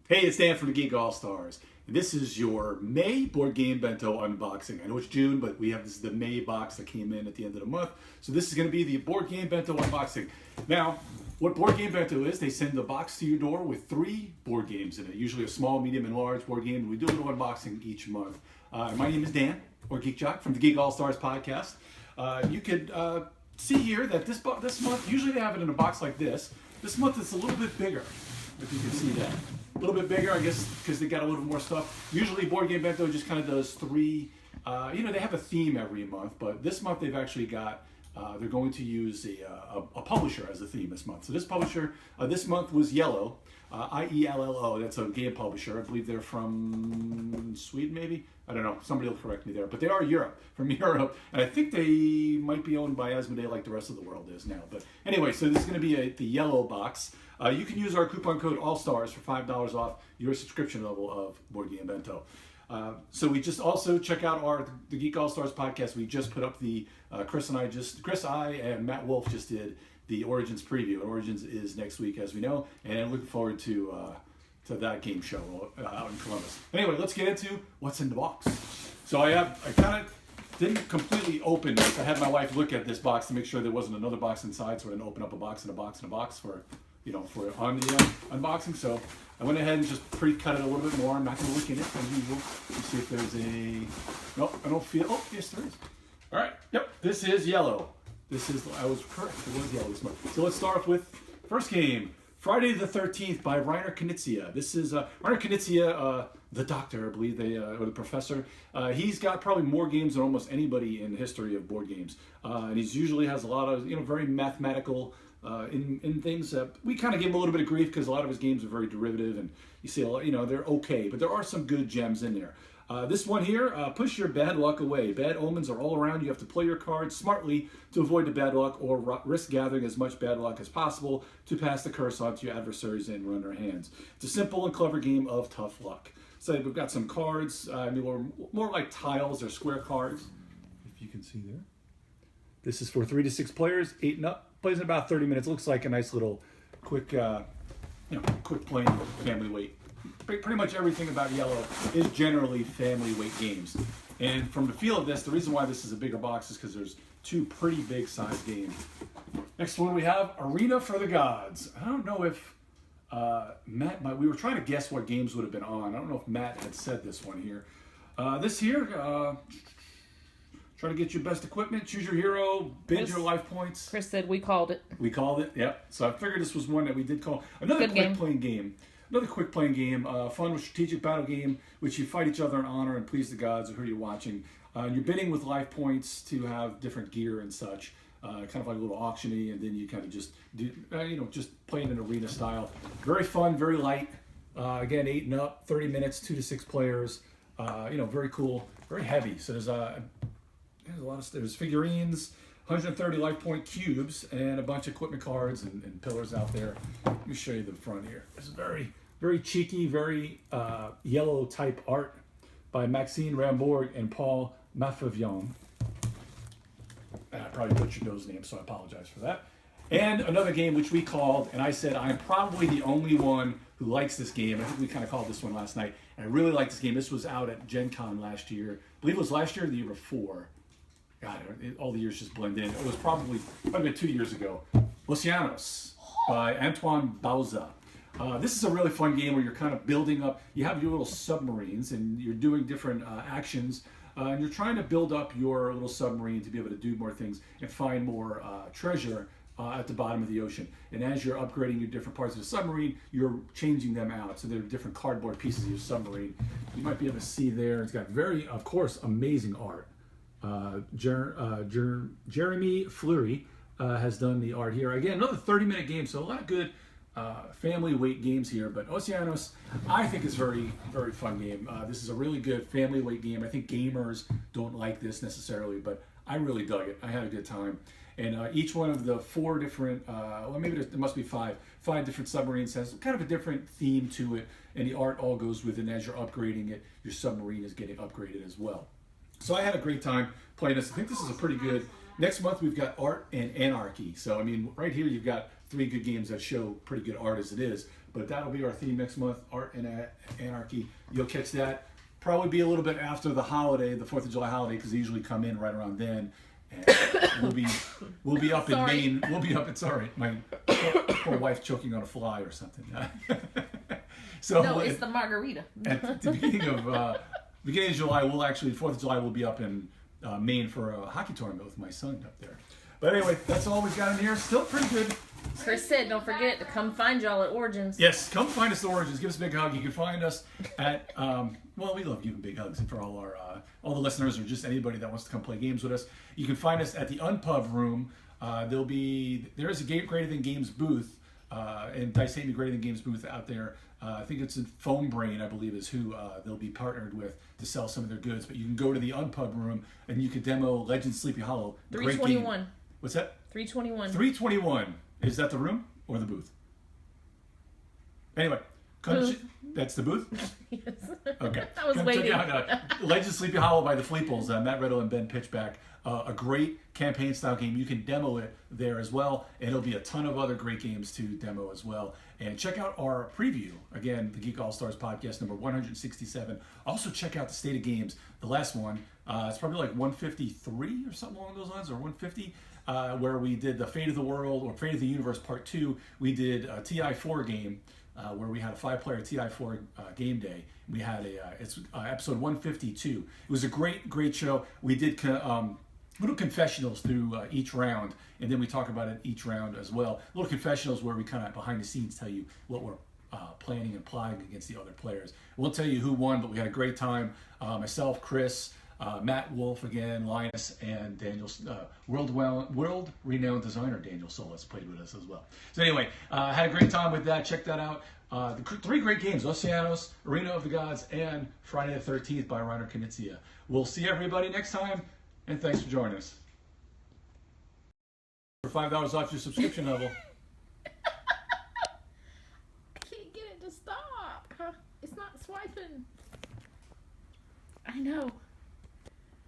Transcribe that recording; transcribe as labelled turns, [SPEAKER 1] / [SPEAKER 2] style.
[SPEAKER 1] Hey, it's Dan from the Geek Allstars. This is your May board game bento unboxing. I know it's June, but this is the May box that came in at the end of the month. So this is going to be the board game bento unboxing. Now, what board game bento is, they send a box to your door with 3 board games in it, usually a small, medium, and large board game. We do a little unboxing each month. My name is Dan, or Geek Jock, from the Geek Allstars podcast. You could see here that this month, usually they have it in a box like this. This month it's a little bit bigger, if you can see that. A little bit bigger, I guess, because they got a little more stuff. Usually Board Game Bento just kind of does 3, they have a theme every month, but this month they've actually got, they're going to use a publisher as a theme this month. So this publisher, this month was Yellow, IELLO, that's a game publisher. I believe they're from Sweden, maybe? I don't know, somebody will correct me there. But they are from Europe, and I think they might be owned by Asmodee like the rest of the world is now. But anyway, so this is going to be the Yellow box. You can use our coupon code ALLSTARS for $5 off your subscription level of Board Game Bento. So we just also check out the Geek Allstars podcast. We just put up the Chris, I, and Matt Wolf just did the Origins preview. And Origins is next week, as we know, and looking forward to that game show out in Columbus. Anyway, let's get into what's in the box. So I kind of didn't completely open this. I had my wife look at this box to make sure there wasn't another box inside, so I didn't open up a box and a box and a box for on the unboxing. So I went ahead and just pre-cut it a little bit more. I'm not going to look in it as usual. Let's see if there's nope, I don't feel, yes there is. All right, yep, this is Yellow. I was correct, it was Yellow this month. So let's start off with first game, Friday the 13th by Rainer Knizia. This is Rainer Knizia, the doctor, I believe, or the professor. He's got probably more games than almost anybody in the history of board games. And he usually has a lot of, very mathematical in things. We kind of give him a little bit of grief because a lot of his games are very derivative, and you see, they're okay, but there are some good gems in there. This one here, push your bad luck away. Bad omens are all around. You have to play your cards smartly to avoid the bad luck, or risk gathering as much bad luck as possible to pass the curse on to your adversaries and run their hands. It's a simple and clever game of tough luck. So we've got some cards, more like tiles or square cards, if you can see there. This is for 3 to 6 players, 8 and up. Plays in about 30 minutes. Looks like a nice little quick playing family weight. Pretty much everything about Yellow is generally family weight games. And from the feel of this, the reason why this is a bigger box is because there's 2 pretty big sized games. Next one we have Arena for the Gods. I don't know if Matt, we were trying to guess what games would have been on. I don't know if Matt had said this one here. This here, try to get your best equipment, choose your hero, bid your life points.
[SPEAKER 2] Chris said we called it.
[SPEAKER 1] We called it, yep. So I figured this was one that we did call. Another quick playing game. Another quick playing game, fun strategic battle game, which you fight each other in honor and please the gods of who you're watching. You're bidding with life points to have different gear and such, kind of like a little auctiony, and then you kind of just do, just play in an arena style. Very fun, very light. Again, 8 and up, 30 minutes, 2 to 6 players. Very cool, very heavy. So there's a lot of, there's figurines, 130 life point cubes, and a bunch of equipment cards and pillars out there. Let me show you the front here. It's very cheeky, very Yellow type art by Maxime Rambourg and Paul Mafavion. I probably butchered those names, so I apologize for that. And another game which we called, and I said I'm probably the only one who likes this game. I think we kind of called this one last night. And I really like this game. This was out at Gen Con last year. I believe it was last year or the year before. God, all the years just blend in. It was probably 2 years ago. Oceanos by Antoine Bauza. This is a really fun game where you're kind of building up. You have your little submarines and you're doing different actions. And you're trying to build up your little submarine to be able to do more things and find more treasure at the bottom of the ocean. And as you're upgrading your different parts of the submarine, you're changing them out. So there are different cardboard pieces of your submarine. You might be able to see there. It's got very, of course, amazing art. Jeremy Fleury has done the art here. Again, another 30-minute game, so a lot of good family weight games here. But Oceanos, I think is very, very fun game. This is a really good family weight game. I think gamers don't like this necessarily, but I really dug it. I had a good time. And each one of the 4 different, well, maybe there must be 5 different submarines has kind of a different theme to it, and the art all goes with it. And as you're upgrading it, your submarine is getting upgraded as well. So I had a great time playing this. I think this is a pretty good. Next month we've got Art and Anarchy. So I mean, right here you've got 3 good games that show pretty good art as it is. But that'll be our theme next month, Art and Anarchy. You'll catch that. Probably be a little bit after the holiday, the 4th of July holiday, because they usually come in right around then. And we'll be up in Maine. We'll be up. It's all right. My poor wife choking on a fly or something. So
[SPEAKER 2] no, it's the margarita.
[SPEAKER 1] At the beginning of July, we'll actually 4th of July we'll be up in Maine for a hockey tournament with my son up there. But anyway, that's all we've got in here. Still pretty good.
[SPEAKER 2] Chris said, don't forget to come find y'all at Origins.
[SPEAKER 1] Yes, come find us at Origins. Give us a big hug. You can find us at, well, we love giving big hugs for all the listeners or just anybody that wants to come play games with us. You can find us at the Unpub Room. There is a Greater Than Games booth, and Dice Hate Me Greater Than Games booth out there. I think it's in Foam Brain, I believe, is who they'll be partnered with to sell some of their goods. But you can go to the Unpub Room and you can demo Legend Sleepy Hollow.
[SPEAKER 2] 321.
[SPEAKER 1] What's that?
[SPEAKER 2] 321.
[SPEAKER 1] 321. Is that the room or the booth? Anyway, that's the booth?
[SPEAKER 2] Yes.
[SPEAKER 1] Okay.
[SPEAKER 2] I was waiting.
[SPEAKER 1] Check out Legend Sleepy Hollow by the Fleeples, Matt Riddle and Ben Pitchback. A great campaign-style game. You can demo it there as well, and there'll be a ton of other great games to demo as well. And check out our preview. Again, the Geek Allstars podcast number 167. Also check out the State of Games, the last one. It's probably like 153 or something along those lines, or 150. Where we did the Fate of the World or Fate of the Universe Part 2. We did a TI4 game where we had a 5-player TI4 game day. We had it's episode 152. It was a great show. We did little confessionals through each round, and then we talk about it each round as well. Little confessionals where we kind of behind the scenes tell you what we're planning and plotting against the other players. We won't tell you who won, but we had a great time. Myself, Chris, Matt Wolf again, Linus, and Daniel, world-renowned designer Daniel Solis played with us as well. So anyway, had a great time with that. Check that out. The 3 great games, Oceanos, Arena of the Gods, and Friday the 13th by Reiner Knizia. We'll see everybody next time, and thanks for joining us. For $5 off your subscription level.
[SPEAKER 2] I can't get it to stop. It's not swiping. I know.